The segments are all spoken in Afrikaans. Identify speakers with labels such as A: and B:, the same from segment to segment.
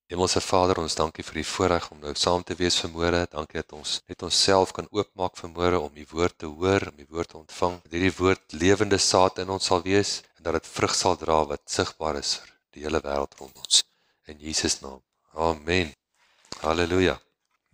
A: Hemelse Vader, ons dankie vir die voorreg om nou saam te wees vanmôre. Dankie dat ons net onsself kan oopmaak vanmôre om die woord te hoor, om die woord te ontvang. Dat hierdie woord lewende saad in ons sal wees en dat dit vrug sal dra wat sigbaar is vir die hele wêreld rond ons. In Jesus naam. Amen. Halleluja.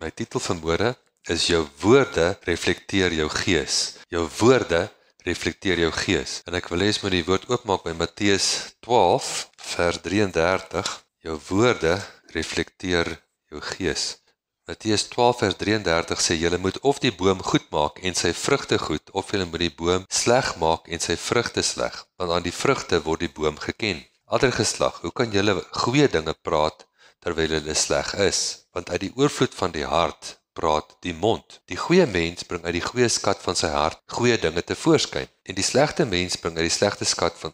A: My titel vanmôre is jou woorde reflekteer jou gees. Jou woorde reflekteer jou gees. En ek wil hê jy moet die woord oopmaak by Matteus 12 vers 33. Jou woorde reflekteer jou gees. Matteus 12 vers 33 sê, julle moet of die boom goed maak en sy vrugte goed, of julle moet die boom sleg maak en sy vrugte sleg, want aan die vrugte word die boom geken. Ander geslag, hoe kan julle goeie dinge praat, terwyl hulle sleg is? Want uit die oorvloed van die hart praat die mond. Die goeie mens bring uit die goeie skat van sy hart goeie dinge tevoorskyn, en die slegte mens bring uit die slegte skat van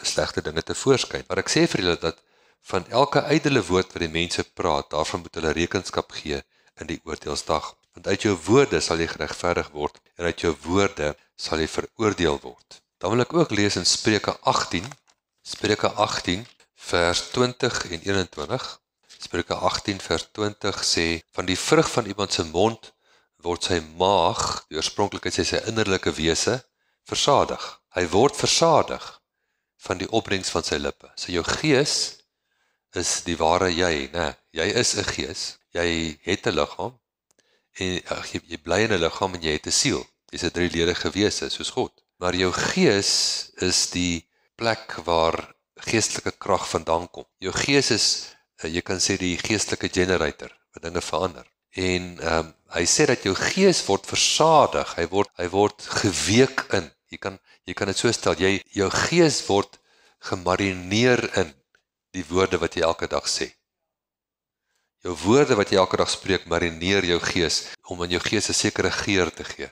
A: slegte dinge tevoorskyn. Maar ek sê vir julle dat van elke ydelle woord wat die mense praat, daarvan moet hulle rekenskap gee in die oordeelsdag. Want uit jou woorde sal jy geregverdig word, en uit jou woorde sal jy veroordeel word. Dan wil ek ook lees in Spreuke 18 vers 20 en 21. Spreuke 18 vers 20 sê, van die vrug van iemand se mond word sy maag, die oorspronklikheid sê sy innerlike wese, versadig. Hy word versadig van die opbrengs van sy lippe. So jou gees is die ware jy, né? Jy is 'n gees, jy het 'n liggaam, en jy bly in 'n liggaam en jy het 'n siel. Jy's 'n drieledige wese, soos God. Maar jou gees is die plek waar geestelike krag vandaan kom. Jou gees is, jy kan sê die geestelike generator, wat dinge verander. En hy sê dat jou gees word versadig, hy word geweek in. Jy kan dit so stel, jou gees word gemarineer in die woorde wat jy elke dag sê. Jou woorde wat jy elke dag spreek, marineer jou gees, om aan jou gees 'n sekere geur te gee.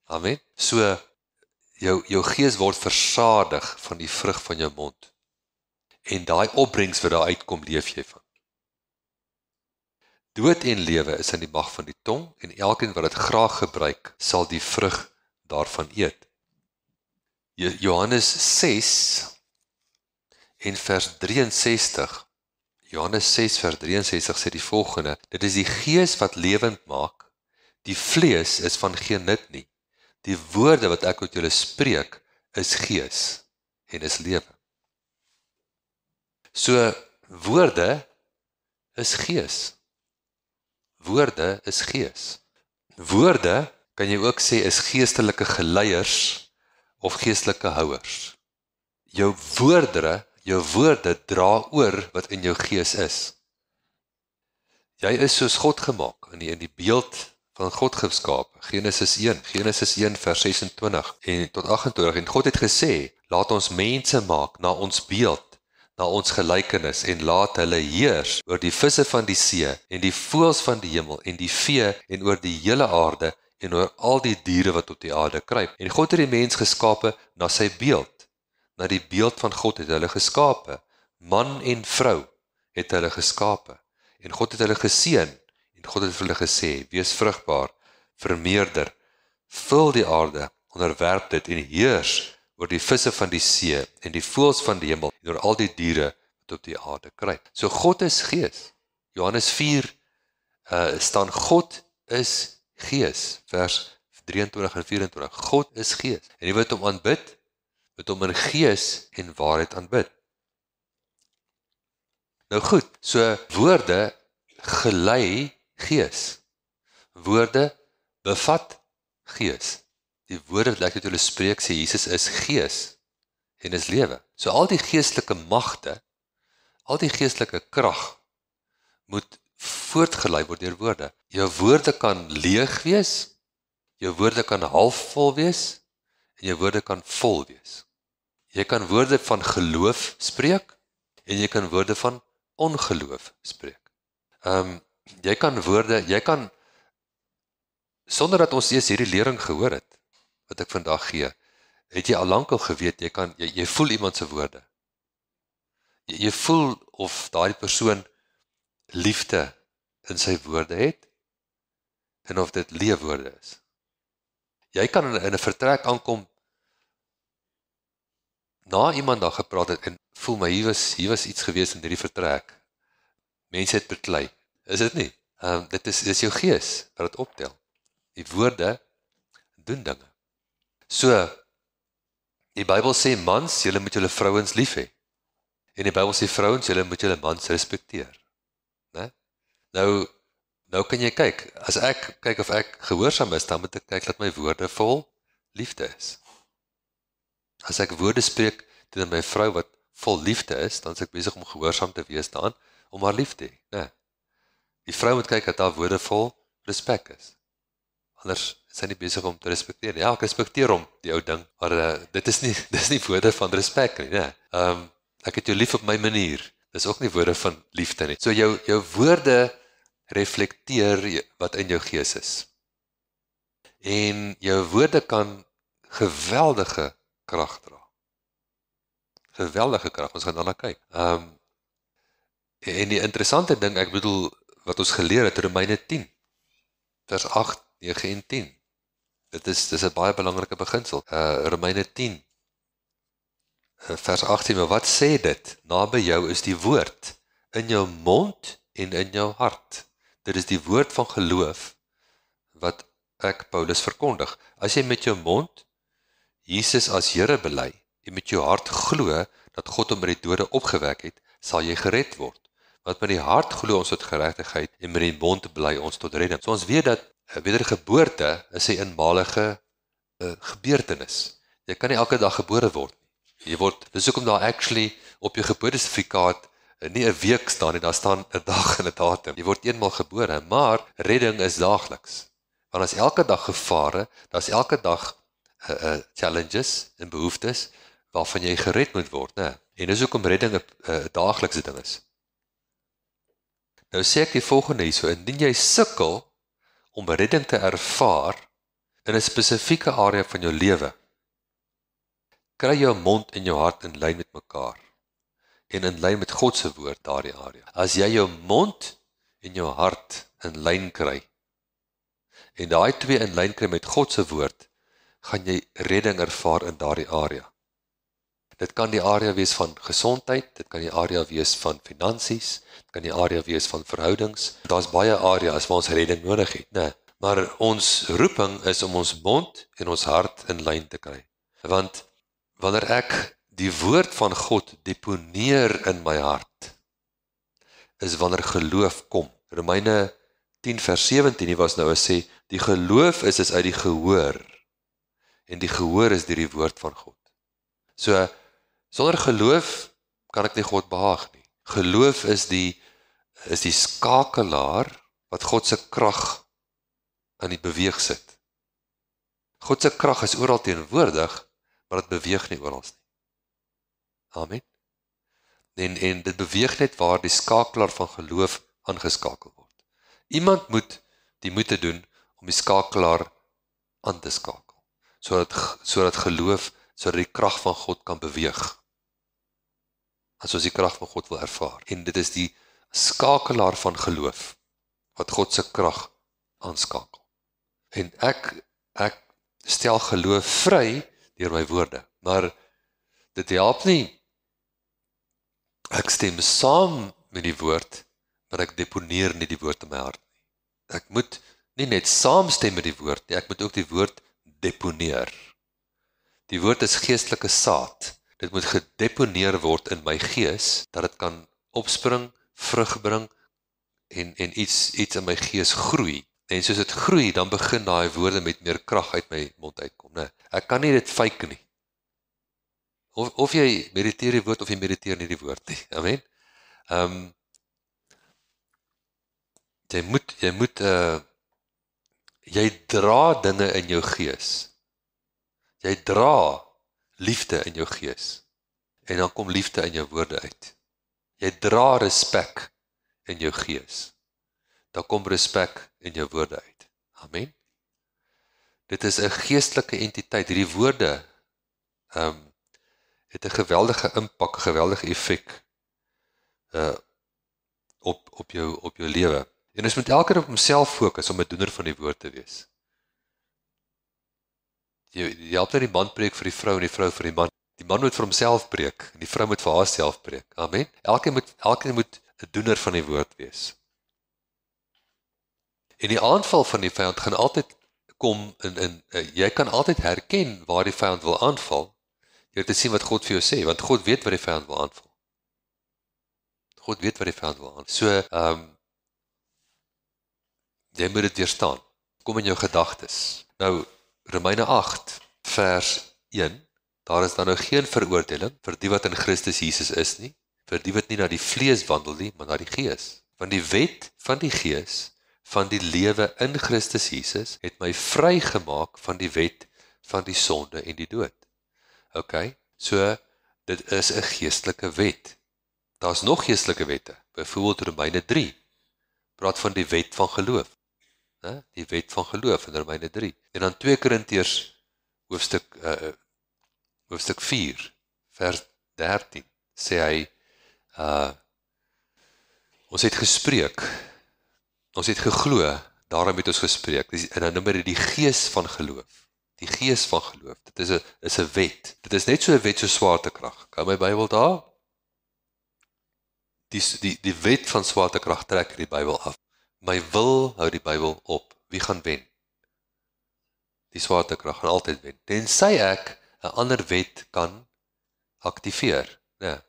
A: Amen. So, jou gees word versadig van die vrug van jou mond. En daai opbrengs wat daar uitkom, leef jy van. Dood en lewe is in die mag van die tong, en elkeen wat dit graag gebruik, sal die vrug daarvan eet. Johannes 6 en vers 63, Johannes 6 vers 63 sê die volgende, dit is die gees wat lewend maak, die vlees is van geen nut nie. Die woorde wat ek met julle spreek, is gees en is lewe. So, woorde is gees. Woorde is gees. Woorde, kan jy ook sê, is geestelike geleiers of geestelike houers. Jou woorde dra oor wat in jou gees is. Jy is soos God gemaak, in die beeld van God geskaap. Genesis 1 vers 26 en tot 28. En God het gesê, laat ons mense maak na ons beeld, na ons gelykenis, en laat hulle heers oor die visse van die see, en die voëls van die hemel, en die vee, en oor die hele aarde, en oor al die diere wat op die aarde kruip. En God het die mens geskape na sy beeld. Na die beeld van God het hulle geskape. Man en vrou het hulle geskape. En God het hulle geseën, en God het vir hulle gesê, wees vrugbaar, vermeerder, vul die aarde, onderwerp dit, en heers oor die visse van die see, en die voëls van die hemel, en oor al die diere wat op die aarde kruip. So God is gees. Johannes 4 staan, God is gees, vers 23 en 24. God is gees. En jy wat hom aanbid, moet hom in gees en waarheid aanbid. Nou goed, so woorde gelei gees. Woorde bevat gees. Die woorde wat ek met julle spreek, sê Jesus is gees en is lewe. So al die geestelike magte, al die geestelike krag moet voortgelei word deur woorde. Jou woorde kan leeg wees, jou woorde kan halfvol wees, en jou woorde kan vol wees. Jy kan woorde van geloof spreek, en jy kan woorde van ongeloof spreek. Jy kan, sonder dat ons eers hierdie lering gehoor het, wat ek vandag gee, het jy al lankal geweet, jy voel iemand se woorde. Jy voel of daai persoon liefde in sy woorde het, en of dit leefwoorde is. Jy kan in 'n vertrek aankom, na iemand daar gepraat het, en voel my, hier was iets gewees in hierdie vertrek, mensheid beklei. Is dit nie? Dit is jou gees wat dit optel. Die woorde doen dinge. So, die Bybel sê mans, julle moet julle vrouens lief hê. En die Bybel sê vrouens, julle moet julle mans respekteer. Né? Nou kan jy kyk, as ek kyk of ek gehoorsaam is, dan moet ek kyk dat my woorde vol liefde is. As ek woorde spreek teenoor my vrou wat vol liefde is, dan is ek besig om gehoorsaam te wees daaraan, om haar lief te hê, né? Die vrou moet kyk dat haar woorde vol respek is. Anders is sy nie besig om te respekteer nie. Ja, ek respekteer hom, die ou ding, maar dit is nie woorde van respek nie, né? Ek het jou lief op my manier. Dis ook nie woorde van liefde nie. So jou woorde reflekteer wat in jou gees is. En jou woorde kan geweldige krag dra. Geweldige krag, ons gaan daarna kyk. En die interessante ding, ek bedoel, wat ons geleer het, Romeine 10, vers 8, 9 en 10. Dis 'n baie belangrike beginsel. Romeine 10, vers 18, maar wat sê dit? Naby jou is die woord, in jou mond en in jou hart. Dit is die woord van geloof, wat ek, Paulus, verkondig. As jy met jou mond Jesus as Here bely, en met jou hart glo, dat God hom uit die dode opgewek het, sal jy gered word. Want met die hart glo ons tot geregtigheid, en met die mond bely ons tot redding. So ons weet dat wedergeboorte is 'n eenmalige gebeurtenis. Jy kan nie elke dag gebore word nie. Dis hoekom daar actually op jou geboortesertifikaat nie 'n week staan nie, daar staan 'n dag en 'n datum. Jy word eenmaal gebore, maar redding is daagliks. Want as elke dag gevare, daar's elke dag challenges en behoeftes waarvan jy gered moet word, né? En dis hoekom redding 'n daaglikse ding is. Nou sê ek die volgende hierso, indien jy sukkel om redding te ervaar in 'n spesifieke area van jou lewe, kry jou mond en jou hart in lyn met mekaar en in lyn met God se woord daardie area. As jy jou mond en jou hart in lyn kry en daai twee in lyn kry met God se woord, gaan jy redding ervaar in daardie area. Dit kan die area wees van gesondheid, dit kan die area wees van finansies, dit kan die area wees van verhoudings. Daar's baie areas waar ons redding nodig het, né? Maar ons roeping is om ons mond en ons hart in lyn te kry. Want wanneer ek die woord van God deponeer in my hart, is wanneer geloof kom. Romeine 10 vers 17, die was nou sê, die geloof is uit die gehoor, en die gehoor is deur die woord van God. So, sonder geloof kan ek nie God behaag nie. Geloof is die skakelaar wat God se krag aan die beweeg sit. God se krag is oral teenwoordig, maar dit beweeg nie oral nie. Amen. En dit beweeg net waar die skakelaar van geloof aangeskakel word. Iemand moet die moeite doen om die skakelaar aan te skakel, sodat geloof, sodat die krag van God kan beweeg. As ons die krag van God wil ervaar. En dit is die skakelaar van geloof, wat God se krag aanskakel. En ek stel geloof vry deur my woorde, maar dit help nie. Ek stem saam met die woord, maar ek deponeer nie die woord in my hart nie. Ek moet nie net saamstem met die woord nie, ek moet ook die woord deponeer. Die woord is geestelike saad. Dit moet gedeponeer word in my gees, dat dit kan opspring, vrug bring, en iets in my gees groei. En soos dit groei, dan begin daai woorde met meer krag uit my mond uitkom, né? Ek kan nie dit fake nie. Of jy mediteer die woord, of jy mediteer nie die woord nie. Amen. Jy dra dinge in jou gees. Jy dra liefde in jou gees. En dan kom liefde in jou woorde uit. Jy dra respek in jou gees. Dan kom respek in jou woorde uit. Amen. Dit is 'n geestelike entiteit. Hierdie woorde het 'n geweldige impak, 'n geweldige effek op jou lewe. En ons moet elke keer op homself fokus om 'n doener van die woord te wees. Jy help net die man preek vir die vrou en die vrou vir die man. Die man moet vir homself preek en die vrou moet vir haarself preek. Amen. Elkeen moet 'n doener van die woord wees. En die aanval van die vyand gaan altyd kom jy kan altyd herken waar die vyand wil aanval, deur te sien wat God vir jou sê, want God weet wat die vyand wil aanval. God weet wat die vyand wil aanval. So, jy moet dit weerstaan. Kom in jou gedagtes. Nou, Romeine 8, vers 1, daar is dan nou geen veroordeling vir die wat in Christus Jesus is nie, vir die wat nie na die vlees wandel nie, maar na die gees. Want die wet van die gees, van die lewe in Christus Jesus, het my vrygemaak van die wet van die sonde en die dood. Ok, so, dit is 'n geestelike wet. Daar's nog geestelike wette, byvoorbeeld Romeine 3, praat van die wet van geloof. Die wet van geloof in Romeine 3. En dan 2 Korintiërs hoofstuk 4, vers 13, sê hy, ons het gespreek, ons het geglo, daarom het ons gespreek, en dan noem hy die gees van geloof, die gees van geloof, dit is 'n wet, dit is net so 'n wet so swaartekrag, kan my Bybel daar? Die wet van swaartekrag trek die Bybel af, my wil hou die Bybel op, wie gaan wen? Die swaartekrag gaan altyd wen, tensy ek 'n ander wet kan aktiveer. Nee.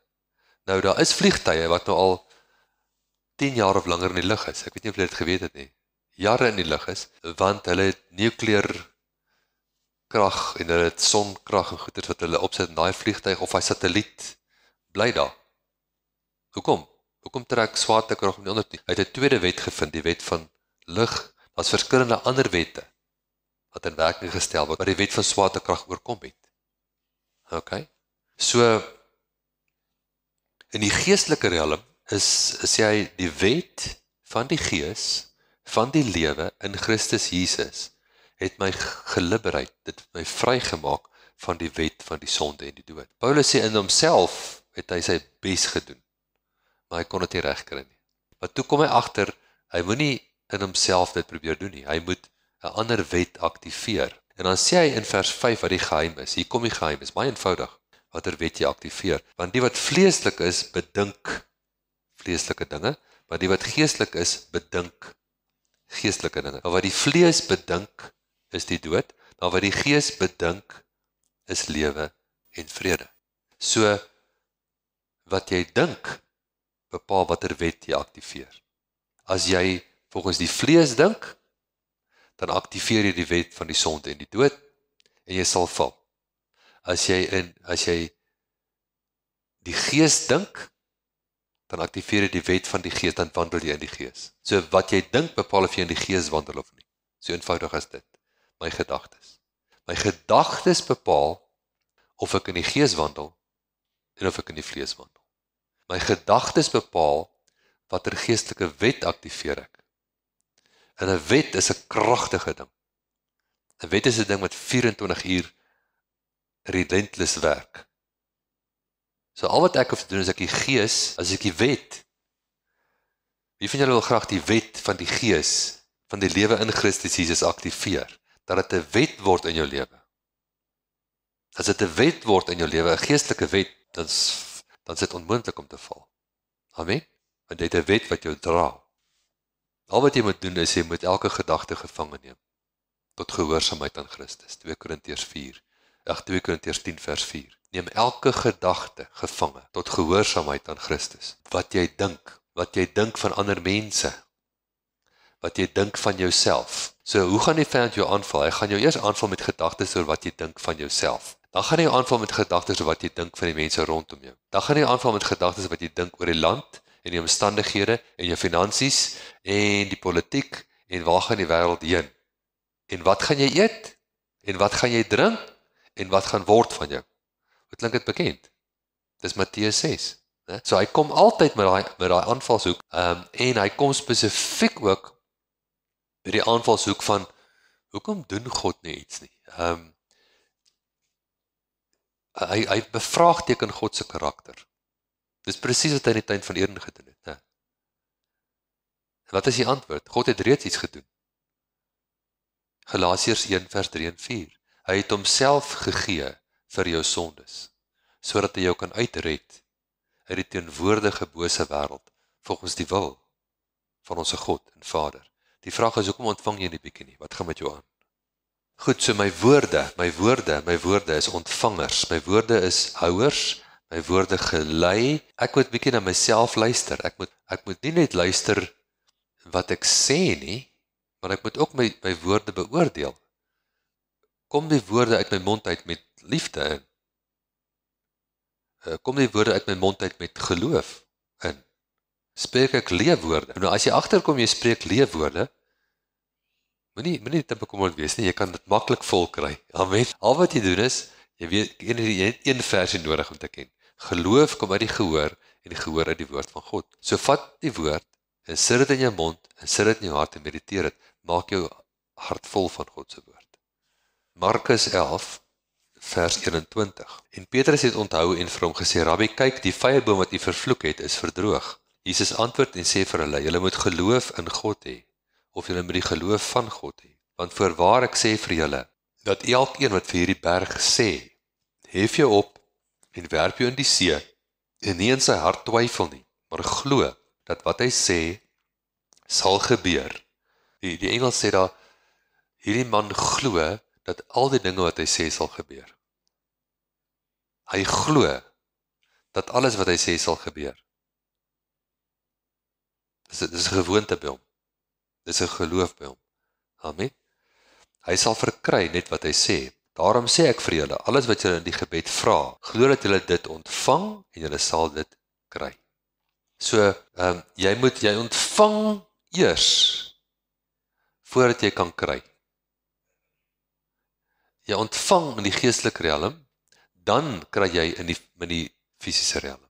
A: Nou, daar is vliegtuie wat nou al 10 jaar of langer in die lug is, ek weet nie of jy dit geweet het nie, jare in die lug is, want hulle het nukleer krag en hulle het sonkrag en goeders wat hulle opsit in daai vliegtuig of hy satelliet bly daar. Hoekom? Hoekom trek swaartekrag nie onder nie? Hy het 'n tweede wet gevind, die wet van lig. Daar's verskillende ander wette wat in werking gestel word, wat die wet van swaartekrag oorkom het. Ok? So, in die geestelike realm sê hy die wet van die gees, van die lewe in Christus Jesus, het my geliberate, dit het my vrygemaak van die wet van die sonde en die dood. Paulus sê in homself het hy sy bes gedoen, maar hy kon dit nie regkry nie. Maar toe kom hy agter, hy moet nie in homself dit probeer doen nie, hy moet 'n ander wet aktiveer. En dan sê hy in vers 5 wat die geheim is, hier kom die geheim, is baie eenvoudig, watter wet jy aktiveer. Want die wat vleeslik is, bedink vleeslike dinge, maar die wat geestelik is, bedink geestelike dinge. Maar wat die vlees bedink, is die dood, maar wat die gees bedink, is lewe en vrede. So, wat jy dink, bepaal watter wet jy aktiveer. As jy volgens die vlees dink, dan aktiveer jy die wet van die sonde en die dood, en jy sal val. As jy die gees dink, dan aktiveer jy die wet van die gees, dan wandel jy in die gees. So wat jy dink bepaal of jy in die gees wandel of nie. So eenvoudig as dit. My gedagtes. My gedagtes bepaal of ek in die gees wandel en of ek in die vlees wandel. My gedagtes bepaal watter geestelike wet aktiveer ek. En 'n wet is 'n kragtige ding. 'n Wet is 'n ding wat 24 uur relentless werk. So al wat ek hoef te doen is ek die gees, as ek die wet, wie van julle wil graag die wet van die gees, van die lewe in Christus Jesus aktiveer, dat dit 'n wet word in jou lewe. As dit 'n wet word in jou lewe, 'n geestelike wet, dan is dit onmoontlik om te val. Amen? Want jy het 'n wet wat jou dra. Al wat jy moet doen is, jy moet elke gedagte gevange neem, tot gehoorsaamheid aan Christus. 2 Korintiërs 10 vers 4. Neem elke gedagte gevange, tot gehoorsaamheid aan Christus. Wat jy dink van ander mense, wat jy dink van jouself. So, hoe gaan die vyand jou aanval? Hy gaan jou eers aanval met gedagtes oor wat jy dink van jouself. Dan gaan hy jou aanval met gedagtes oor wat jy dink van die mense rondom jou. Dan gaan hy jou aanval met gedagtes wat jy dink oor die land, en die omstandighede, en jou finansies, en die politiek, en waar gaan die wêreld heen? En wat gaan jy eet? En wat gaan jy drink? En wat gaan word van jou? Wat klink dit bekend? Dis Matteus 6. Ne? So hy kom altyd met daai aanvalshoek, en hy kom spesifiek ook by die aanvalshoek van, hoekom doen God nie iets nie? Hy bevraagteken God se karakter. Dis presies wat hy in die tuin van Eden gedoen het. Ne? Wat is die antwoord? God het reeds iets gedoen. Galasiërs 1 vers 3 en 4. Hy het homself gegee vir jou sondes, sodat hy jou kan uitred uit die teenwoordige bose wêreld volgens die wil van ons God en Vader. Die vraag is, hoekom ontvang jy nie bietjie nie? Wat gaan met jou aan? Goed, so my woorde is ontvangers, my woorde is houers, my woorde gelei. Ek moet bietjie na myself luister. Ek moet nie net luister wat ek sê nie, maar ek moet ook my woorde beoordeel. Kom die woorde uit my mond uit met liefde in? Kom die woorde uit my mond uit met geloof in? Spreek ek leefwoorde? Nou as jy agterkom jy spreek leefwoorde, moenie te bekommerd wees nie, jy kan dit maklik vol kry. Amen. Al wat jy doen is, jy weet, jy het een versie nodig om te ken. Geloof kom uit die gehoor en die gehoor uit die woord van God. So vat die woord en sit dit in jou mond en sit dit in jou hart en mediteer dit. Maak jou hart vol van God se woord. Markus 11 vers 21. En Petrus het onthou en vir hom gesê, Rabbi, kyk, die vyeboom wat u vervloek het, is verdroog. Jesus antwoord en sê vir hulle, julle moet geloof in God hê, of julle moet die geloof van God hê. Want voorwaar ek sê vir julle, dat elkeen wat vir hierdie berg sê, hef jou op en werp jou in die see, en nie in sy hart twyfel nie, maar glo dat wat hy sê, sal gebeur. Die Engels sê daar, hierdie man glo dat al die dinge wat hy sê sal gebeur. Hy glo dat alles wat hy sê sal gebeur. Dis 'n gewoonte by hom. Dis 'n geloof by hom. Amen. Hy sal verkry net wat hy sê. Daarom sê ek vir julle, alles wat julle in die gebed vra, glo dat julle dit ontvang en julle sal dit kry. So, jy ontvang eers voordat jy kan kry. Jy ontvang in die geestelike riem, dan kry jy in die fisiese riem.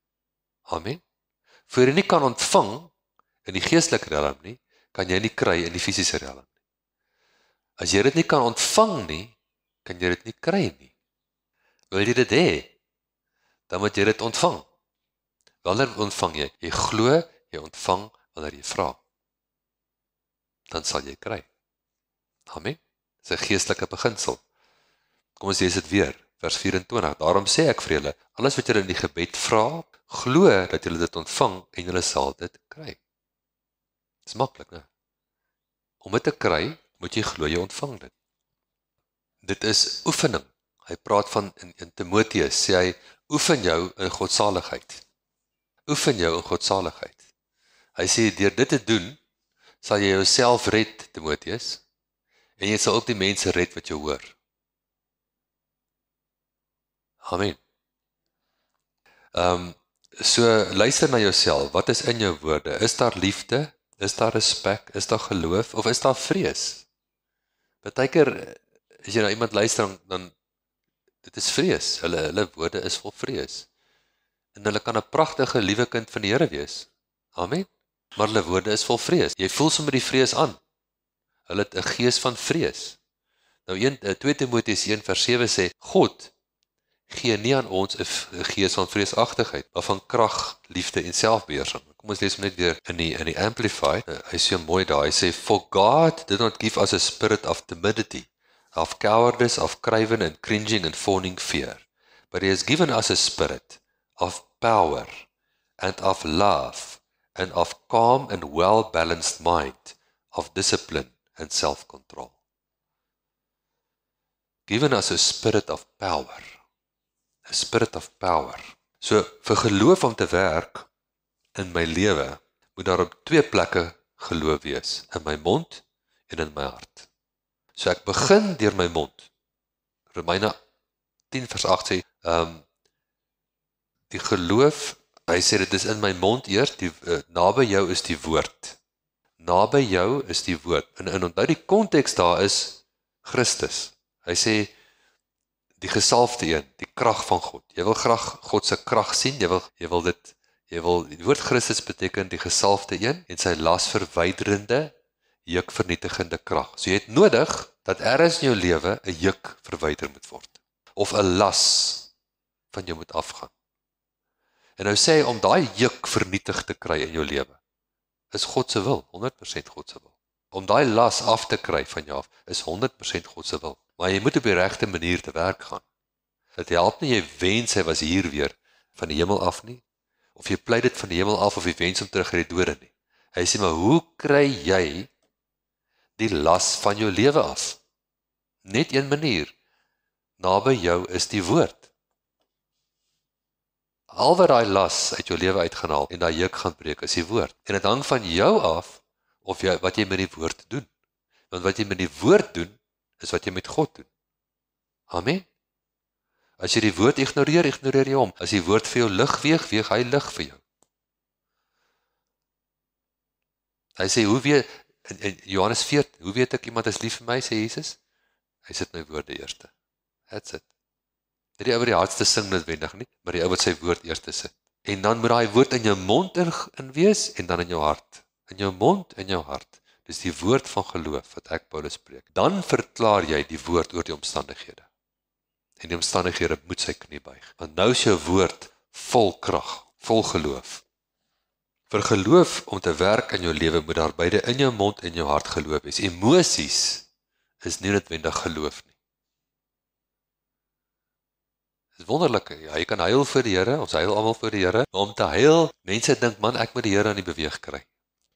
A: Amen. Voor jy nie kan ontvang in die geestelike riem nie, kan jy nie kry in die fisiese riem nie. As jy dit nie kan ontvang nie, kan jy dit nie kry nie. Wil jy dit hê, dan moet jy dit ontvang. Wanneer ontvang jy? Jy glo, jy ontvang wanneer jy vra. Dan sal jy kry. Amen. Dis 'n geestelike beginsel. Kom ons lees dit weer, vers 24. Daarom sê ek vir julle, alles wat julle in die gebed vra, glo dat julle dit ontvang en julle sal dit kry. Dis maklik, né? Om dit te kry, moet jy glo jy ontvang dit. Dit is oefening. Hy praat van in Timoteus, sê hy, oefen jou in godsaligheid. Oefen jou in godsaligheid. Hy sê, deur dit te doen, sal jy jouself red, Timoteus, en jy sal ook die mense red wat jou hoor. Amen. So, luister na jouself, wat is in jou woorde? Is daar liefde? Is daar respek? Is daar geloof? Of is daar vrees? Partykeer, as jy na iemand luister, dan dit is vrees. Hulle woorde is vol vrees. En hulle kan 'n pragtige, liewe kind van die Here wees. Amen. Maar hulle woorde is vol vrees. Jy voel sommer die vrees aan. Hulle het 'n gees van vrees. Nou 2 Timoteus 1 vers 7 sê, God gee nie aan ons 'n gees van vreesagtigheid, maar van krag, liefde en selfbeheersing. Kom ons lees hom net weer in die Amplified. Hy sê mooi daar, hy sê, for God did not give us a spirit of timidity, of cowardice, of craven and cringing and fawning fear, but he has given us a spirit of power and of love and of calm and well-balanced mind, of discipline and self-control. Given us a spirit of power. A spirit of power. So, vir geloof om te werk in my lewe, moet daar op 2 plekke geloof wees. In my mond en in my hart. So ek begin deur my mond. Romeine 10 vers 8 sê, die geloof, hy sê dit is in my mond eers, naby jou is die woord. Naby jou is die woord. En onthou die konteks daar is Christus. Hy sê, die gesalfde een, die krag van God. Jy wil graag God se krag sien, die woord Christus beteken die gesalfde een en sy lasverwyderende, jukvernietigende krag. So jy het nodig dat ergens in jou lewe 'n juk verwyder moet word. Of 'n las van jou moet afgaan. En nou sê hy om daai juk vernietig te kry in jou lewe, is God se wil, 100% God se wil. Om daai las af te kry van jou af, is 100% God se wil. Maar jy moet op die regte manier te werk gaan. Dit help nie jy wens hy was hier weer van die hemel af nie, of jy pleit dit van die hemel af, of jy wens om terug uit die dode nie. Hy sê, maar hoe kry jy die las van jou lewe af? Net een manier, naby jou is die woord. Al wat daai las uit jou lewe uit gaan haal, en daai juk gaan breek, is die woord. En dit hang van jou af, of jy, wat jy met die woord doen. Want wat jy met die woord doen, is wat jy met God doen. Amen. As jy die woord ignoreer, ignoreer jy hom. As die woord vir jou lig weeg, weeg hy lig vir jou. Hy sê, in Johannes 14, hoe weet ek iemand is lief vir my, sê Jesus? Hy sit my woorde eerste. That's it. Nie die ou wat die hardste sing noodwendig nie, maar die ou wat sy woord eerste sit. En dan moet daai woord in jou mond in wees, en dan in jou hart. In jou mond en jou hart. Dis die woord van geloof, wat ek Paulus spreek. Dan verklaar jy die woord oor die omstandighede. En die omstandighede moet sy knie buig. Want nou is jou woord vol krag, vol geloof. Vir geloof om te werk in jou lewe, moet daar beide in jou mond en jou hart geloof wees. Emosies is nie noodwendig geloof nie. Dit is wonderlik, jy kan huil vir die Here, ons huil almal vir die Here, maar om te huil, mense dink, man, ek moet die Here aan die beweeg kry.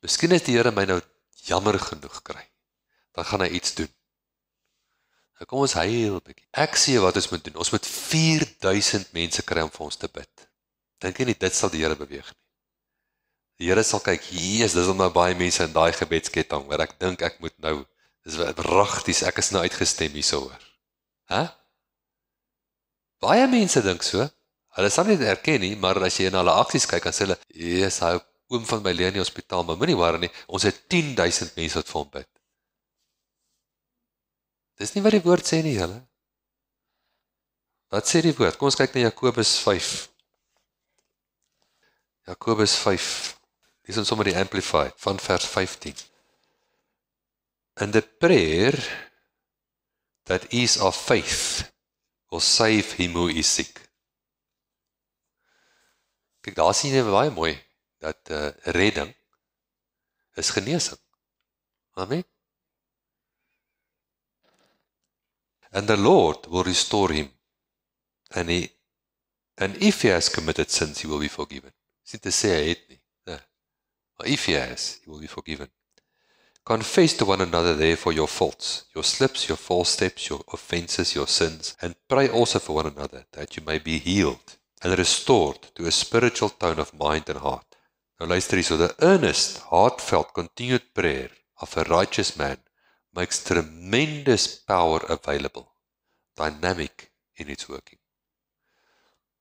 A: Miskien is die Here my nou jammer genoeg kry, dan gaan hy iets doen. Nou kom ons huil 'n bietjie. Ek sê wat ons moet doen, ons moet 4000 mense kry om vir ons te bid. Dink jy nie, dit sal die Here beweeg nie. Die Here sal kyk, dis om nou baie mense in daai gebedsketting, waar ek dink ek moet nou, dis pragties, ek is nou uitgestem hierso hoor. Baie mense dink so, hulle sal nie erken nie, maar as jy na hulle aksies kyk, dan sê hulle, hy oom van my lê in die hospitaal, maar moenie worry nie, ons het 10.000 mense wat vir hom bid. Dis nie wat die woord sê nie, julle. Wat sê die woord? Kom ons kyk na Jakobus 5. Jakobus 5. Lees ons sommer die Amplified van vers 15. And the prayer that is of faith will save him who is sick. Kijk, daar sien jy baie mooi, dat redding is genesing. Amen. And the Lord will restore him. And if he has committed sins, he will be forgiven. Dis nie te sê hy het nie. But if he has, he will be forgiven. Confess to one another therefore your faults, your slips, your false steps, your offenses, your sins, and pray also for one another, that you may be healed and restored to a spiritual tone of mind and heart. Nou luister hier, so the earnest, heartfelt, continued prayer of a righteous man makes tremendous power available, dynamic in its working.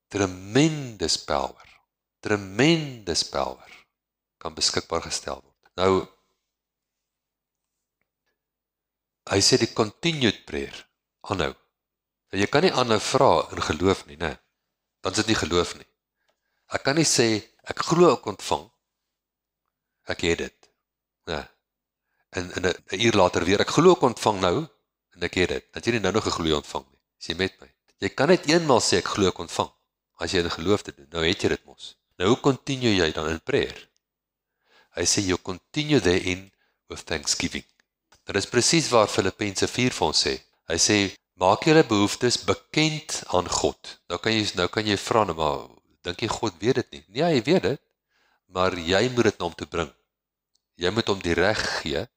A: Tremendous power kan beskikbaar gestel word. Nou, hy sê die continued prayer, aanhou. Jy kan nie aanhou vra in geloof nie, né? Dan is dit nie geloof nie. Ek kan nie sê, ek glo ek ontvang, ek het dit. Ja. En 'n uur later weer, ek glo ek ontvang nou, en ek het dit. Dat jy nie nou nog geglo ontvang nie. Is jy met my? Jy kan net eenmaal sê ek glo ek ontvang, as jy in geloof te doen. Nou het jy dit mos. Nou hoe continue jy dan in prayer? Hy sê, you continue therein with thanksgiving. Nou dis presies waar Filippense 4 vir ons sê. Hy sê, maak julle behoeftes bekend aan God. Nou kan jy vra, nou, maar dink jy God weet dit nie? Nee, hy weet dit, maar jy moet dit na hom toe bring. Jy moet hom die reg gee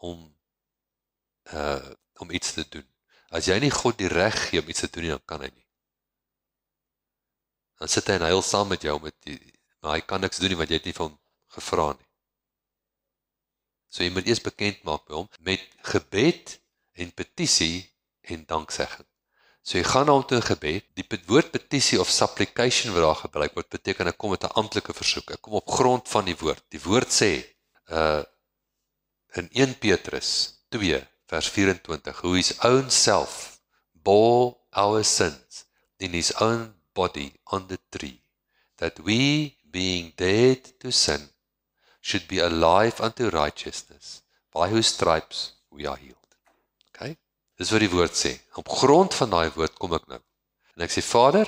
A: om iets te doen. As jy nie God die reg gee om iets te doen nie, dan kan hy nie. Dan sit hy en huil saam met jou, maar hy kan niks doen nie, want jy het nie van hom gevra nie. So jy moet eers bekend maak by hom, met gebed en petisie en danksegging. So jy gaan na hom toe in gebed, die woord petisie of supplication wat daar gebruik word, beteken ek kom met 'n amptelike versoek, ek kom op grond van die woord. Die woord sê, in 1 Petrus 2 vers 24, who his own self bore our sins in his own body on the tree, that we, being dead to sin, should be alive unto righteousness, by whose stripes we are healed. Okay? Dis wat die woord sê. Op grond van daai woord kom ek nou. En ek sê, Vader,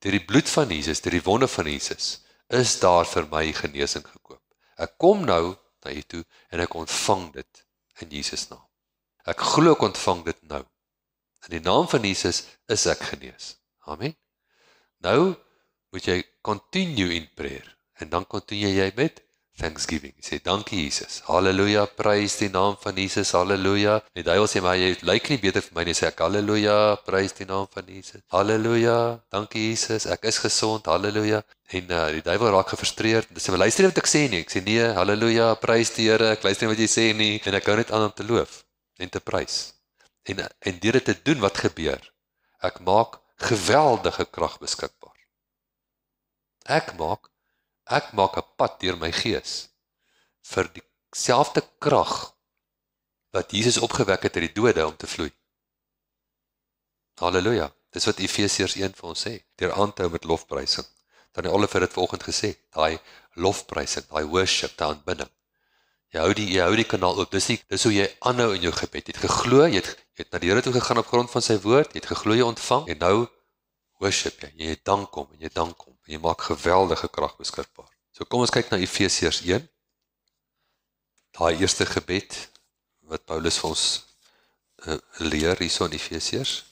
A: deur die bloed van Jesus, deur die wonde van Jesus, is daar vir my genesing gekoop. Ek kom nou na U toe en ek ontvang dit in Jesus naam. Ek glo ek ontvang dit nou. In die naam van Jesus is ek genees. Amen. Nou moet jy continue in prayer, en dan continue jy met thanksgiving. Jy sê, dankie Jesus, halleluja, prys die naam van Jesus, halleluja. En die duiwel sê, maar jy lyk nie beter vir my nie, sê ek, halleluja, prys die naam van Jesus, halleluja, dankie Jesus, ek is gesond, halleluja. En die duiwel raak gefrustreerd, en sê, maar luister nie wat ek sê nie, ek sê, nee, halleluja, prys die Here, ek luister nie wat jy sê nie, en ek hou net aan om te loof, en te prys. En deur dit te doen, wat gebeur? Ek maak geweldige krag beskikbaar. Ek maak 'n pad deur my gees vir dieselfde krag wat Jesus opgewek het uit die dode om te vloei. Halleluja. Dis wat Efesiërs 1 vir ons sê, deur aan te hou met lofprysing. Dan Oliver het vanoggend gesê, daai lofprysing, daai worship, daai aanbidding. Jy hou die kanaal oop. Dis hoe jy aanhou in jou gebed. Jy het geglo, jy het na die Here toe gegaan op grond van sy woord, jy het geglo, jy ontvang, en nou worship jy dank hom, en jy maak geweldige krag beskikbaar. So kom ons kyk na Efesiërs 1, daai eerste gebed, wat Paulus vir ons leer hierso in Efesiërs,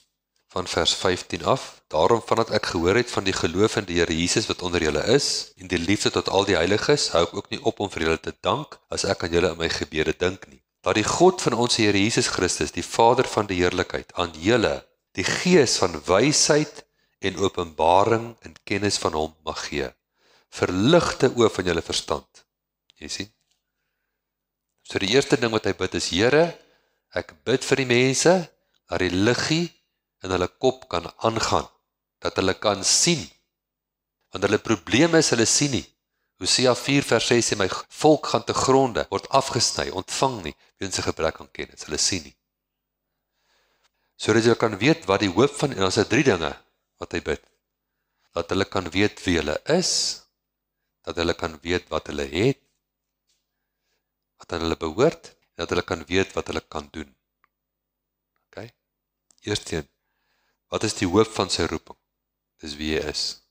A: van vers 15 af, daarom vandat ek gehoor het van die geloof in die Here Jesus wat onder julle is, en die liefde tot al die heiliges, hou ek ook nie op om vir julle te dank, as ek aan julle in my gebede dink nie. Dat die God van ons Here Jesus Christus, die Vader van die heerlikheid, aan julle die gees van wysheid en openbaring en kennis van hom mag gee. Verligte oë van julle verstand. Jy sien? So die eerste ding wat hy bid is, Here, ek bid vir die mense, dat die liggie in hulle kop kan aangaan, dat hulle kan sien, want hulle probleem is, hulle sien nie. Hosea 4 vers 6 sê, my volk gaan te gronde, word afgesny, ontvang nie, weens 'n gebrek aan kennis, hulle sien nie. So dat jy kan weet wat die hoop van, en ons het 3 dinge wat hy bid, dat hulle kan weet wie hulle is, dat hulle kan weet wat hulle het, wat aan hulle behoort, en dat hulle kan weet wat hulle kan doen. Okay? Eerstens, wat is die hoop van sy roeping? Dis wie hy is.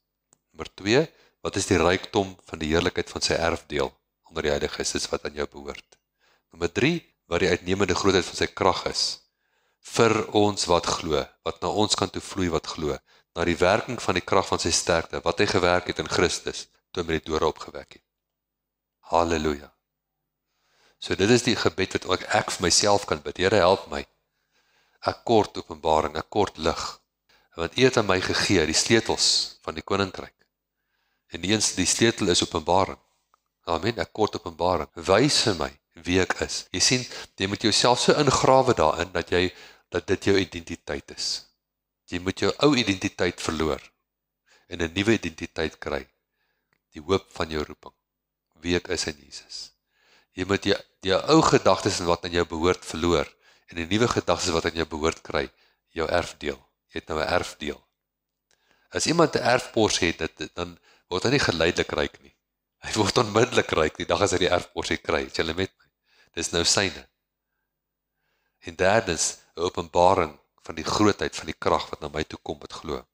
A: Nommer 2, wat is die rykdom van die heerlikheid van sy erfdeel onder die heiliges, dis wat aan jou behoort. Nommer 3, wat die uitnemende grootheid van sy krag is, vir ons wat glo, wat na ons kan toe vloei wat glo, na die werking van die krag van sy sterkte, wat hy gewerk het in Christus, toe hy met die dode opgewek het. Halleluja. So dit is die gebed wat ek vir myself kan bid. Here, help my. Ek kort openbaring, ek kort lig. Want U het aan my gegee die sleutels van die koninkryk. En die sleutel is openbaring. Amen, ek kort openbaring. Wys vir my wie ek is. Jy sien, jy moet jouself so ingrawe daarin, dat dit jou identiteit is. Jy moet jou ou identiteit verloor, en 'n nuwe identiteit kry. Die hoop van jou roeping. Wie ek is in Jesus. Jy moet jou ou gedagtes en wat aan jou behoort verloor, en die nuwe gedagtes wat aan jou behoort kry, jou erfdeel. Jy het nou 'n erfdeel. As iemand 'n erfpors het, dan word hy nie geleidelik ryk nie. Hy word onmiddellik ryk die dag as hy die erfpors kry. Is julle met my? Dis nou syne. En derdens, 'n openbaring van die grootheid van die krag wat na my toe kom wat glo.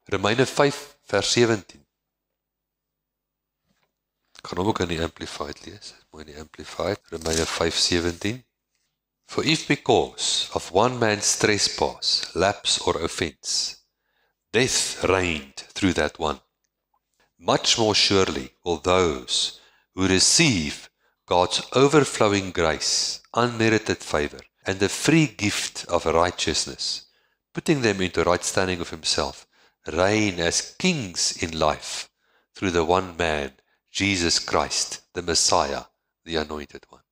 A: Romeine 5 vers 17. Ek gaan hom ook in die Amplified lees. Mooi in die Amplified. Romeine 5:17. For if because of one man's trespass, lapse or offense, death reigned through that one, much more surely will those who receive God's overflowing grace, unmerited favor, and the free gift of righteousness, putting them into right standing of himself, reign as kings in life through the one man, Jesus Christ, the Messiah, the anointed one.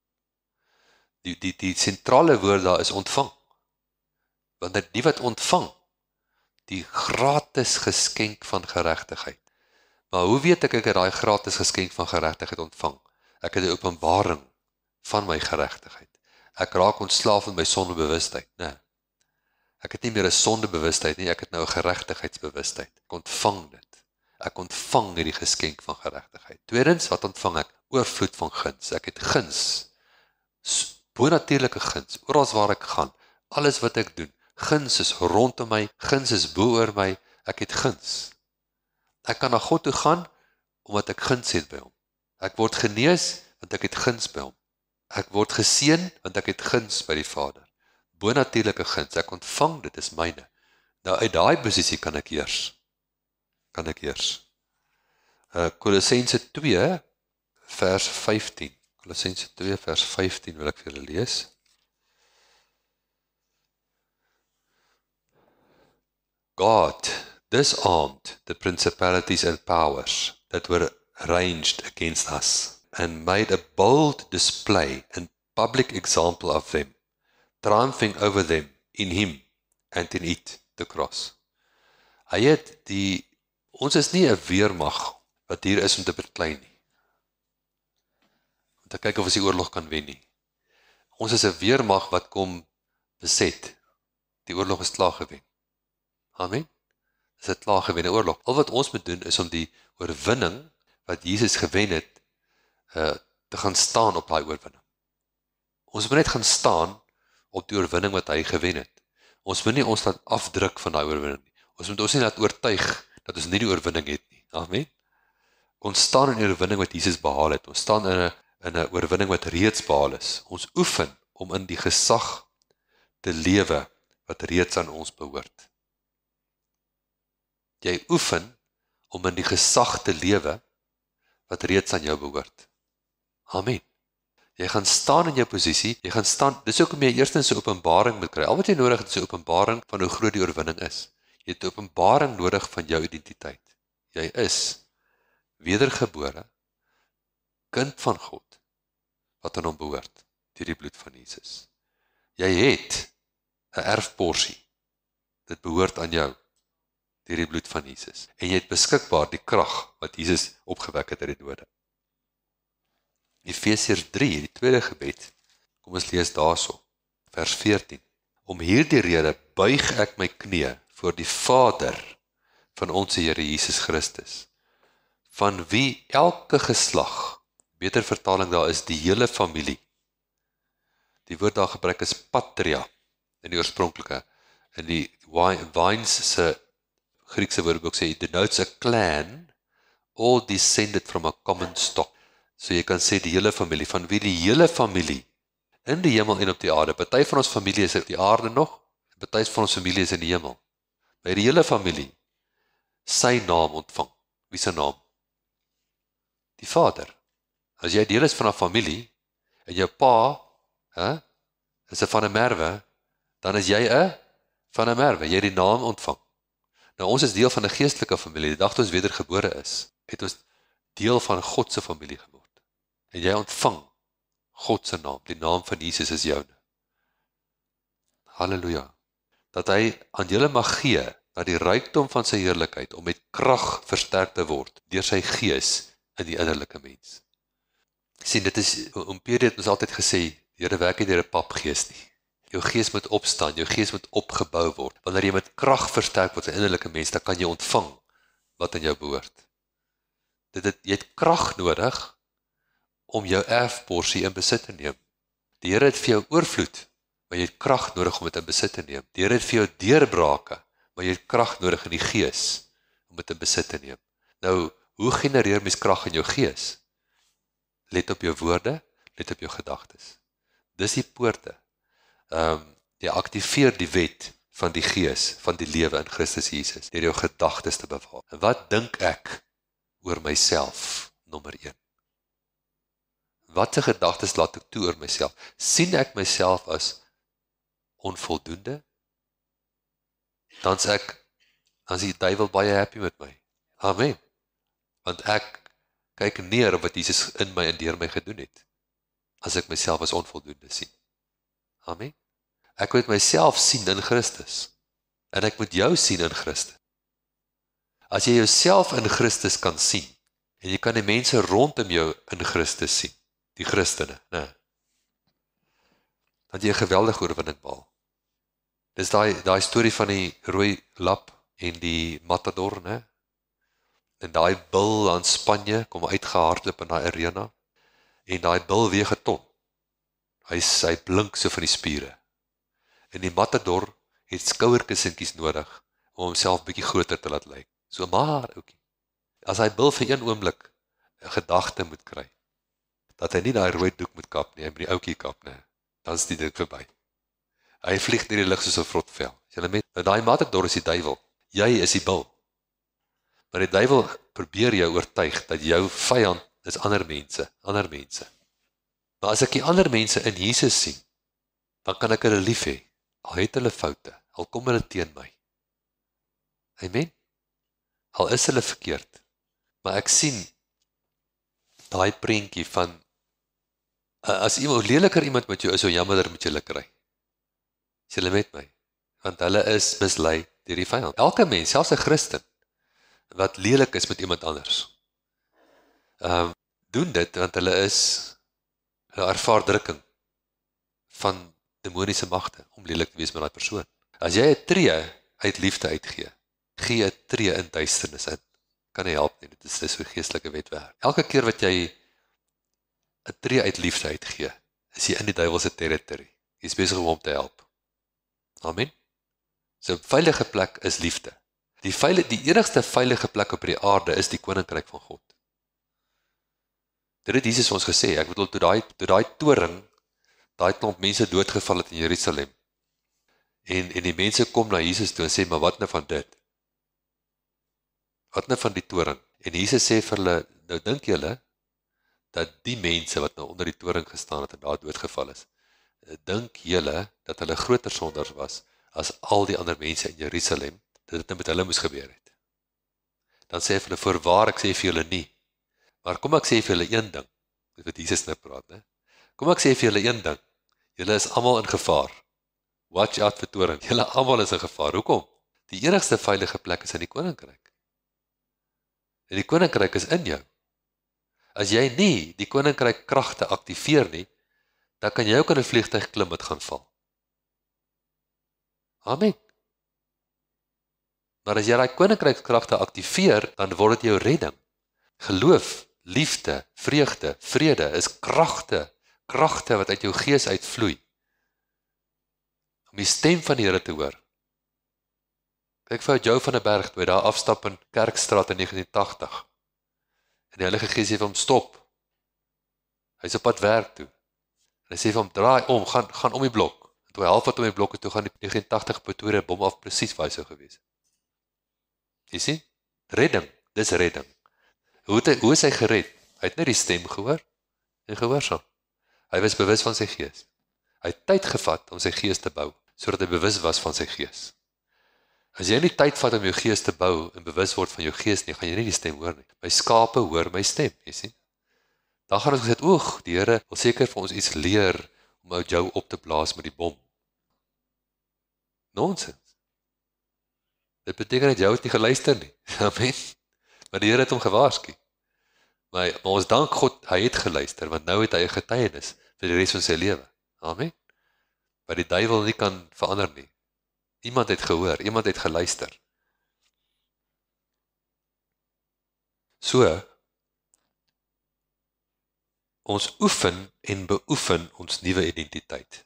A: Die sentrale woord daar is ontvang. Want die wat ontvang, die gratis geskenk van geregtigheid. Maar hoe weet ek het daai gratis geskenk van geregtigheid ontvang? Ek het die openbaring van my geregtigheid. Ek raak ontslaaf van my sondebewustheid, né? Ek het nie meer 'n sondebewustheid nie, ek het nou 'n geregtigheidsbewustheid. Ek ontvang dit. Ek ontvang hierdie geskenk van geregtigheid. Tweedens, wat ontvang ek? Oorvloed van guns. Ek het guns. Bonatuurlike guns, oral waar ek gaan, alles wat ek doen, guns is rondom my, guns is bo oor my, ek het guns. Ek kan na God toe gaan, omdat ek guns het by hom. Ek word genees, want ek het guns by hom. Ek word geseën, want ek het guns by die Vader. Bonatuurlike guns, ek ontvang dit, is myne. Nou uit daai posisie kan ek heers. kan ek eers. Kolossense 2 vers 15. Kolossense 2 vers 15 wil ek vir julle lees. God disarmed the principalities and powers that were ranged against us, and made a bold display and public example of them, triumphing over them in him and in it, the cross. Hy het ons is nie 'n weermag wat hier is om te beklein nie. Om te kyk of ons die oorlog kan wen nie. Ons is 'n weermag wat kom beset. Die oorlog is klaar gewen. Amen. Dis 'n klaar gewenne oorlog. Al wat ons moet doen is om die oorwinning wat Jesus gewen het, te gaan staan op daai oorwinning. Ons moet net gaan staan op die oorwinning wat hy gewen het. Ons moet nie ons laat afdruk van daai oorwinning nie. Ons moet ons nie laat oortuig dat ons nie die oorwinning het nie. Amen. Ons staan in die oorwinning wat Jesus behaal het. Ons staan in 'n oorwinning wat reeds behaal is. Ons oefen om in die gesag te lewe wat reeds aan ons behoort. Jy oefen om in die gesag te lewe wat reeds aan jou behoort. Amen. Jy gaan staan in jou posisie, jy gaan staan, dis hoekom jy eerstens 'n openbaring moet kry. Al wat jy nodig het is 'n openbaring van hoe groot die oorwinning is. Jy het 'n openbaring nodig van jou identiteit. Jy is wedergebore, kind van God, wat aan hom behoort, deur die bloed van Jesus. Jy het 'n erfporsie, dit behoort aan jou, deur die bloed van Jesus. En jy het beskikbaar die krag wat Jesus opgewek het uit die dode. Efesiërs 3, die tweede gebed, kom ons lees daarso, vers 14. Om hierdie rede buig ek my knie voor die Vader van ons Here Jesus Christus, van wie elke geslag, beter vertaling daar is die hele familie. Die woord daar gebruik is patria, in die oorspronklike, in die Vines se Griekse woordeboek sê, it denotes a clan, all descended from a common stock. So jy kan sê die hele familie, van wie die hele familie, in die hemel en op die aarde. Party van ons familie is op die aarde nog, party van ons familie is in die hemel. Maar die hele familie, sy naam ontvang. Wie se naam? Die Vader. As jy deel is van 'n familie, en jou pa, is 'n van 'n Merwe, dan is jy 'n van 'n Merwe, jy het die naam ontvang. Nou ons is deel van 'n geestelike familie, die dag toe ons wedergebore is, het ons deel van God se familie geword. En jy ontvang God se naam, die naam van Jesus is joune. Halleluja. Dat hy aan julle mag gee, na die rykdom van sy heerlikheid, om met krag versterk te word, deur sy gees in die innerlike mens. Sien, dit is, oom Pierre het ons altyd gesê, die Here werk nie deur 'n papgees nie. Jou gees moet opstaan, jou gees moet opgebou word. Wanneer jy met krag versterk word in die innerlike mens, dan kan jy ontvang wat aan jou behoort. Jy het krag nodig om jou erfporsie in besit te neem. Die Here het vir jou oorvloed, maar jy het krag nodig om dit in besit te neem. Die Here het vir jou deurbrake, maar jy het krag nodig in die gees om dit in besit te neem. Nou, hoe genereer mens krag in jou gees? Let op jou woorde, let op jou gedagtes. Dis die poorte. Jy aktiveer die wet van die gees, van die lewe in Christus Jesus, deur jou gedagtes te bewaar. En wat dink ek oor myself, nommer 1? Wat 'n gedagtes laat ek toe oor myself? Sien ek myself as onvoldoende? Dan is die duiwel baie happy met my. Amen. Want ek kyk neer op wat Jesus in my en deur my gedoen het, as ek myself as onvoldoende sien. Amen. Ek moet myself sien in Christus, en ek moet jou sien in Christus. As jy jouself in Christus kan sien, en jy kan die mense rondom jou in Christus sien, die Christene, dan jy 'n geweldige oorwinning behaal. Dis daai storie van die rooi lap en die matador, en daai bil aan Spanje kom uitgehardloop in daai arena, en daai bil weeg 'n ton. Hy blink so van die spiere. En die matador het skouerkussentjies nodig om homself bietjie groter te laat lyk. So maar, oukie. As hy bil vir een oomblik 'n gedagte moet kry, dat hy nie daai rooi doek moet kap nie, hy moet die oukie kap, dan is die ding verby. Hy vlieg deur die lug soos 'n vrotvel. Nou daai matador is die duiwel. Jy is die bil. Maar die duiwel probeer jou oortuig dat jou vyand is ander mense. Maar as ek die ander mense in Jesus sien, dan kan ek hulle lief hê, al het hulle foute, al kom hulle teen my. Amen? Al is hulle verkeerd. Maar ek sien daai prentjie van, as iemand leliker iemand met jou is, so jammerder moet jy hulle kry. Is julle met my? Want hulle is mislei deur die vyand. Elke mens, selfs 'n Christen, wat lelik is met iemand anders, doen dit, want hulle ervaar drukking van demoniese magte, om lelik te wees met daai persoon. As jy 'n tree uit liefde uitgee, gee 'n tree in duisternis in. Kan nie help nie, dit is so geestelike wetwerk. Elke keer wat jy 'n tree uit liefde uitgee, is jy in die duiwelse territory. Jy is besig om hom te help. Amen? So 'n veilige plek is liefde. Die enigste veilige plek op die aarde is die koninkryk van God. Dit het Jesus ons gesê, ek bedoel, toe daai toring, daai klomp mense doodgeval het in Jerusalem, en die mense kom na Jesus toe en sê, maar wat nou van dit? Wat nou van die toring? En Jesus sê vir hulle, nou dink julle, dat die mense wat nou onder die toring gestaan het en daar doodgeval is, dink julle dat hulle groter sonders was, as al die ander mense in Jerusalem, dat dit nou met hulle moes gebeur het? Dan sê hy vir hulle, voorwaar ek sê vir julle nie, maar kom ek sê vir julle een ding, wat Jesus nou praat, né? Kom ek sê vir julle een ding, julle is almal in gevaar. Watch out vir toring. Julle almal is in gevaar. Hoekom? Die enigste veilige plek is in die koninkryk. En die koninkryk is in jou. As jy nie die koninkryk kragte aktiveer nie, dan kan jy ook in 'n vliegtuig klim wat gaan val. Amen. Maar as jy daai koninkrykskragte aktiveer, dan word dit jou redding. Geloof, liefde, vreugde, vrede is kragte wat uit jou gees uitvloei. Om die stem van die Here te hoor. Kyk vir Joe van der Berg, toe hy daar afstap in Kerkstraat in 1980. En die Heilige Gees sê vir hom, stop. Hy is op pad werk toe. En hy sê vir hom, draai om, gaan om die blok. En toe hy halfpad om die blok, toe gaan die 1980 Pretoria bom af, presies waar hy sou gewees. Jy sien? Redding, dis redding. Hoe is hy gered? Hy het net die stem gehoor en gehoorsaam. Hy was bewus van sy gees. Hy het tyd gevat om sy gees te bou, sodat hy bewus was van sy gees. As jy nie tyd vat om jou gees te bou en bewus word van jou gees nie, gaan jy nie die stem hoor nie. My skape hoor my stem, jy sien. Dan gaan ons gesê, oeg, die Here wil seker vir ons iets leer om ou Joe op te blaas met die bom. Nonsens. Dit beteken dat Joe het nie geluister nie. Amen. Maar die Here het hom gewaarsku. Maar ons dank God, hy het geluister, want nou het hy 'n getuienis vir die res van sy lewe. Amen. Wat die duiwel nie kan verander nie. Iemand het gehoor, iemand het geluister. So, ons oefen en beoefen ons nuwe identiteit.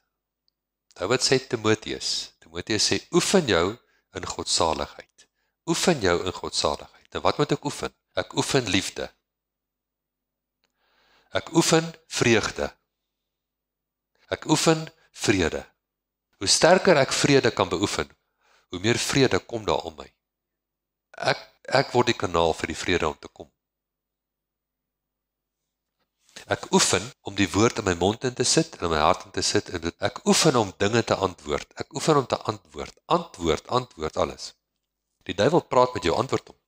A: Nou wat sê Timoteus? Timoteus sê, oefen jou in godsaligheid. Oefen jou in godsaligheid. En wat moet ek oefen? Ek oefen liefde. Ek oefen vreugde. Ek oefen vrede. Hoe sterker ek vrede kan beoefen, hoe meer vrede kom daar om my. Ek word die kanaal vir die vrede om te kom. Ek oefen om die woord in my mond in te sit en in my hart in te sit. En ek oefen om dinge te antwoord. Ek oefen om te antwoord. Antwoord alles. Die duiwel praat met jou, antwoord hom.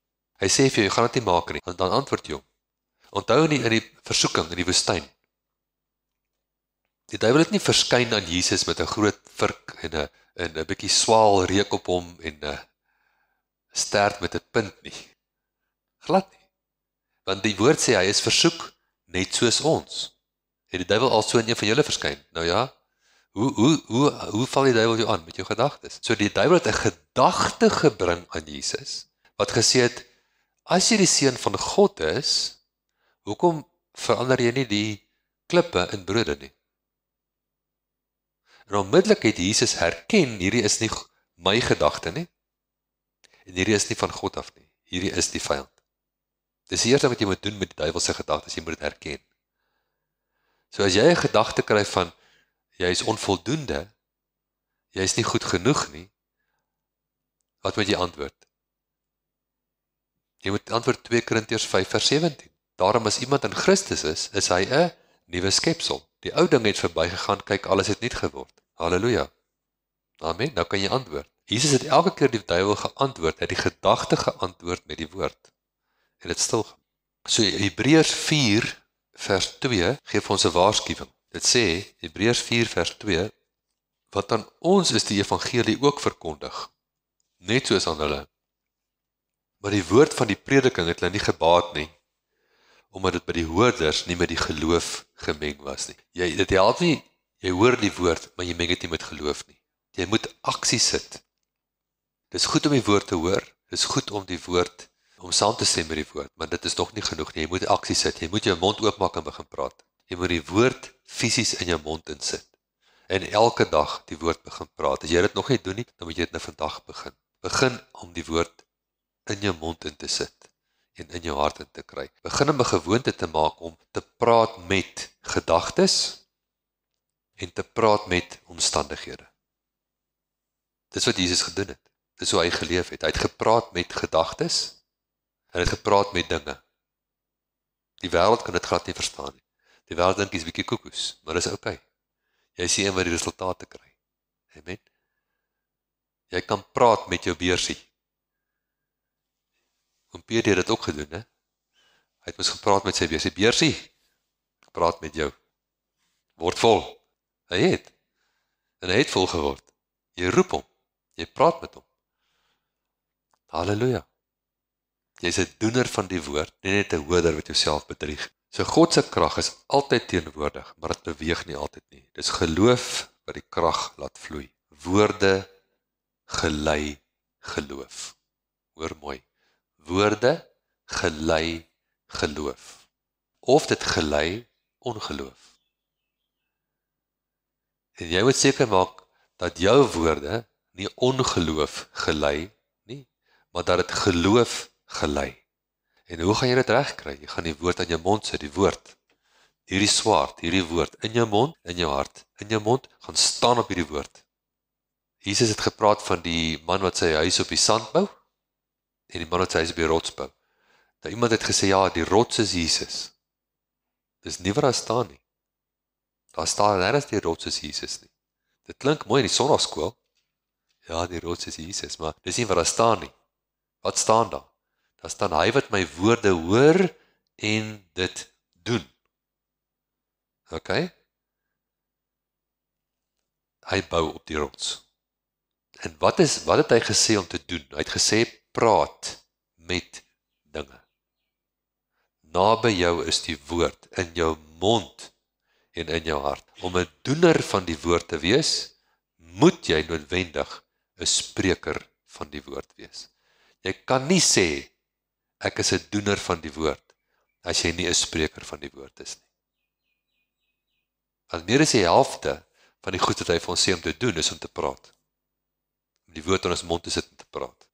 A: Hy sê vir jou, jy gaan dit nie maak nie, dan antwoord jy hom. Onthou in die versoeking, in die woestyn. Die duiwel het nie verskyn aan Jesus met 'n groot vurk en 'n bietjie swaal reuk op hom en 'n stert met 'n punt nie. Glad nie. Want die woord sê hy is versoek net soos ons. Het die duiwel al so in een van julle verskyn? Nou ja, hoe val die duiwel jou aan met jou gedagtes? So die duiwel het 'n gedagte gebring aan Jesus, wat gesê het, as jy die seun van God is, hoekom verander jy nie die klippe in brode nie? En onmiddellik het Jesus herken, hierdie is nie my gedagte nie, en hierdie is nie van God af nie, hierdie is die vyand. Dis die eerste wat jy moet doen met die duiwelse gedagtes, jy moet dit herken. So as jy 'n gedagte kry van, jy is onvoldoende, jy is nie goed genoeg nie, wat moet jy antwoord? Jy moet antwoord 2 Korintiërs 5 vers 17. Daarom as iemand in Christus is hy 'n nuwe skepsel. Die ou ding het verbygegaan, kyk, alles het nuut geword. Halleluja. Amen. Nou kan jy antwoord. Jesus het elke keer die duiwel geantwoord, het die gedagte geantwoord met die woord. En dit stil. So Hebreërs 4 vers 2 gee vir ons 'n waarskuwing. Dit sê Hebreërs 4 vers 2, wat aan ons is die evangelie ook verkondig, net soos aan hulle. Maar die woord van die prediking het hulle nie gebaat nie, omdat dit by die hoorders nie met die geloof gemeng was nie. Dit help nie, jy hoor die woord, maar jy meng dit nie met geloof nie. Jy moet aksie sit. Dis goed om die woord te hoor, dis goed om die woord, om saam te stem met die woord, maar dit is nog nie genoeg nie. Jy moet aksie sit, jy moet jou mond oopmaak en begin praat. Jy moet die woord fisies in jou mond insit. En elke dag die woord begin praat. As jy dit nog nie doen nie, dan moet jy dit nou vandag begin. Begin om die woord in jou mond in te sit en in jou hart in te kry. Begin om 'n gewoonte te maak om te praat met gedagtes en te praat met omstandighede. Dis wat Jesus gedoen het. Dis hoe hy geleef het. Hy het gepraat met gedagtes en hy het gepraat met dinge. Die wêreld kan dit glad nie verstaan nie. Die wêreld dink jy's bietjie koekoes, maar dis oukei. Jy sien een wat die resultate kry. Amen. Jy kan praat met jou beursie. Oom Peter het dit ook gedoen, hè? Hy het mos gepraat met sy beursie. Beursie, ek praat met jou. Word vol. Hy het. En hy het vol geword. Jy roep hom. Jy praat met hom. Halleluja. Jy is 'n doener van die woord, nie net 'n hoorder wat jouself bedrieg. So God se krag is altyd teenwoordig, maar dit beweeg nie altyd nie. Dis geloof wat die krag laat vloei. Woorde gelei geloof. Hoor mooi. Woorde gelei geloof. Of dit gelei ongeloof. En jy moet seker maak dat jou woorde nie ongeloof gelei nie, maar dat dit geloof gelei. En hoe gaan jy dit regkry? Jy gaan die woord aan jou mond sit, die woord. Hierdie swaard, hierdie woord in jou mond, in jou hart, in jou mond, gaan staan op hierdie woord. Jesus het gepraat van die man wat sy huis op die sand bou, en die man wat sy huis op die rots bou. Nou iemand het gesê, ja, die rots is Jesus. Dis nie wat daar staan nie. Daar staan nergens die rots is Jesus nie. Dit klink mooi in die sonnaarskool. Ja, die rots is Jesus, maar dis nie wat daar staan nie. Wat staan daar? Daar staan hy wat my woorde hoor en dit doen. OK? Hy bou op die rots. En wat het hy gesê om te doen? Hy het gesê, praat met dinge. Naby jou is die woord, in jou mond en in jou hart. Om 'n doener van die woord te wees, moet jy noodwendig 'n spreker van die woord wees. Jy kan nie sê, ek is 'n doener van die woord, as jy nie 'n spreker van die woord is nie. Want meer as die helfte van die goed wat hy vir ons sê om te doen, is om te praat. Om die woord in ons mond te sit en te praat.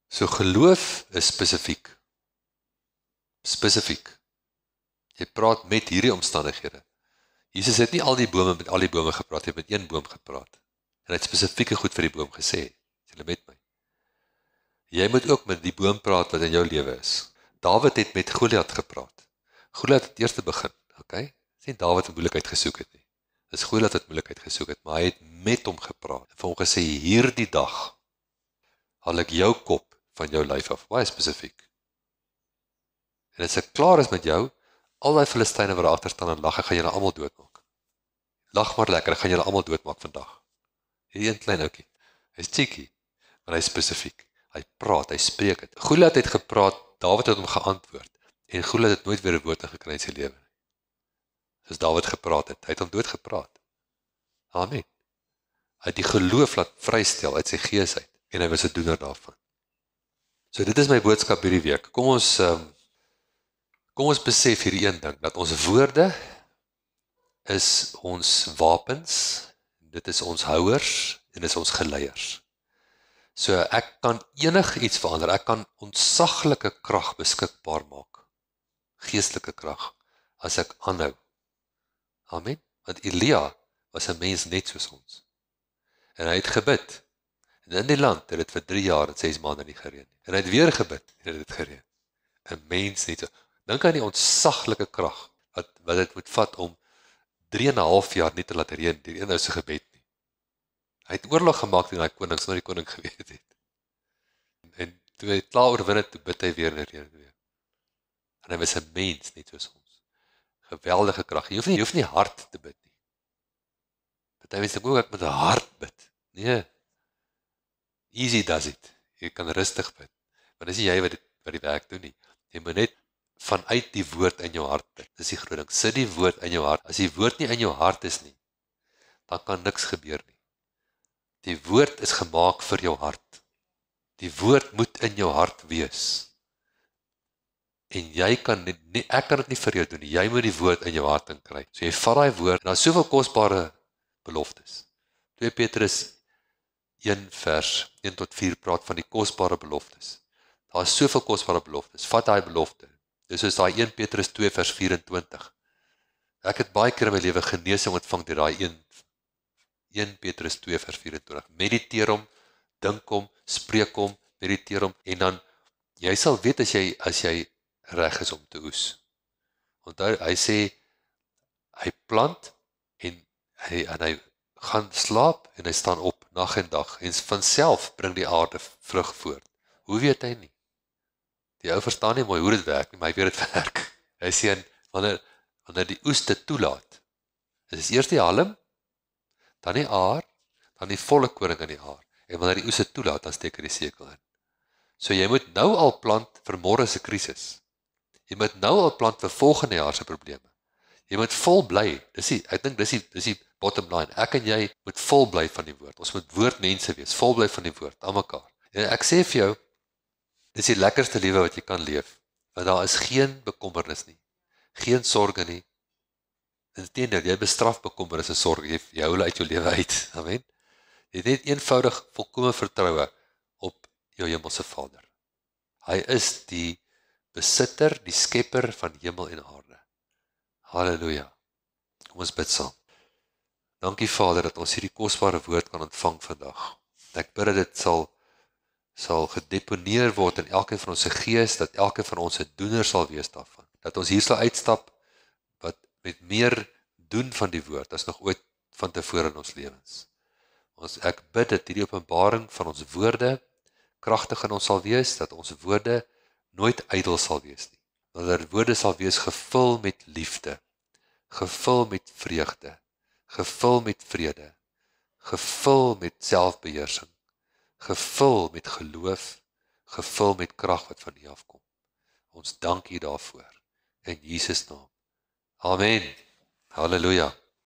A: So geloof is spesifiek. Spesifiek. Jy praat met hierdie omstandighede. Jesus het nie al die bome met al die bome gepraat, hy het met een boom gepraat. En hy het spesifieke goed vir die boom gesê. Is julle met my? Jy moet ook met die boom praat wat in jou lewe is. Dawid het met Goliat gepraat. Goliat het eers begin, okay? Dis nie Dawid wat moeilikheid gesoek het nie. Dis Goliat wat moeilikheid gesoek het, maar hy het met hom gepraat. En vir hom gesê, hierdie dag haal ek jou kop van jou lyf af. Baie spesifiek. En as ek klaar is met jou, al die Filistyne wat daar agter staan en lag, ek gaan julle almal doodmaak. Lag maar lekker, ek gaan julle almal doodmaak vandag. Hierdie een klein ouetjie. Hy's cheeky, maar hy's spesifiek. Hy praat, hy spreek het. Goliat het gepraat, Dawid het hom geantwoord. En Goliat het nooit weer 'n woord gekry in sy lewe. Soos Dawid gepraat het, hy het hom doodgepraat. Amen. Hy het die geloof laat vrystel uit sy gees uit, en hy was 'n doener daarvan. So dit is my boodskap hierdie week. Kom ons besef hierdie een ding, dat ons woorde is ons wapens, dit is ons houers, en dit is ons geleiers. So ek kan enigiets verander, ek kan ontsaglike krag beskikbaar maak, geestelike krag, as ek aanhou. Amen. Want Elia was 'n mens net soos ons. En hy het gebid. En in die land het dit vir 3 jaar en 6 maande nie gereën nie. En hy het weer gebid en dit het gereën. 'n mens net so. Dink aan die ontsaglike krag wat dit moet vat om 3,5 jaar nie te laat reën deur een ou se gebed nie. Hy het oorlog gemaak teen daai konings, nou die koning geweet het. En toe hy klaar oorwin het, toe bid hy weer en reën weer. En hy was 'n mens net soos ons. Geweldige krag. Jy hoef nie hard te bid nie. Party mense dink ook ek moet 'n hard bid. Nee. Easy does it. Jy kan rustig bid. Want dis nie jy wat die werk doen nie. Jy moet net vanuit die woord in jou hart bid. Dis die groot ding. Sit die woord in jou hart. As die woord nie in jou hart is nie, dan kan niks gebeur nie. Die woord is gemaak vir jou hart. Die woord moet in jou hart wees. En jy kan nie, ek kan dit nie vir jou doen nie. Jy moet die woord in jou hart inkry. So jy vat daai woord, en daar is soveel kosbare beloftes. 2 Petrus 1 vers 1 tot 4 praat van die kosbare beloftes. Daar is soveel kosbare beloftes. Vat daai belofte. Dis soos daai 1 Petrus 2 vers 24. Ek het baie keer in my lewe genesing ontvang deur daai 1 Petrus 2 vers 24. Mediteer hom, dink hom, spreek hom, mediteer hom, en dan, jy sal weet as jy reg is om te oes. Onthou, hy sê, hy plant, en hy gaan slaap, en hy staan op, nag en dag, en van self bring die aarde vrug voort. Hoe weet hy nie? Die ou verstaan nie mooi hoe dit werk nie, maar hy weet dit werk. Hy sê, wanneer die oes dit toelaat, is eers die halm, dan die aar, dan die volle koring in die aar. En wanneer die oes dit toelaat, dan steek hy die sekel in. So jy moet nou al plant vir môre se krisis. Jy moet nou al plant vir volgende jaar se probleme. Jy moet vol bly. Ek dink dis die bottom line. Ek en jy moet vol bly van die woord. Ons moet woordmense wees, vol bly van die woord, aan mekaar. En ek sê vir jou, dis die lekkerste lewe wat jy kan leef. Want daar is geen bekommernis nie. Geen sorge nie. Inteendeel, jy bestraf bekommernis en sorg. Jy hou hulle uit jou lewe uit. Amen. Jy het net eenvoudig volkome vertroue op jou hemelse Vader. Hy is die besitter, die skepper van hemel en aarde. Halleluja. Kom ons bid saam. Dankie Vader dat ons hierdie kosbare woord kan ontvang vandag. Ek bid dat dit sal gedeponeer word in elkeen van ons se gees, dat elkeen van ons 'n doener sal wees daarvan. Dat ons hier sal uitstap wat met meer doen van die woord as nog ooit van tevore in ons lewens. Ek bid dat hierdie openbaring van ons woorde kragtig in ons sal wees, dat ons woorde nooit ydel sal wees nie. Dat woorde sal wees gevul met liefde, gevul met vreugde, gevul met vrede, gevul met selfbeheersing, gevul met geloof, gevul met krag wat van U afkom. Ons dank U daarvoor, in Jesus naam. Amen. Halleluja.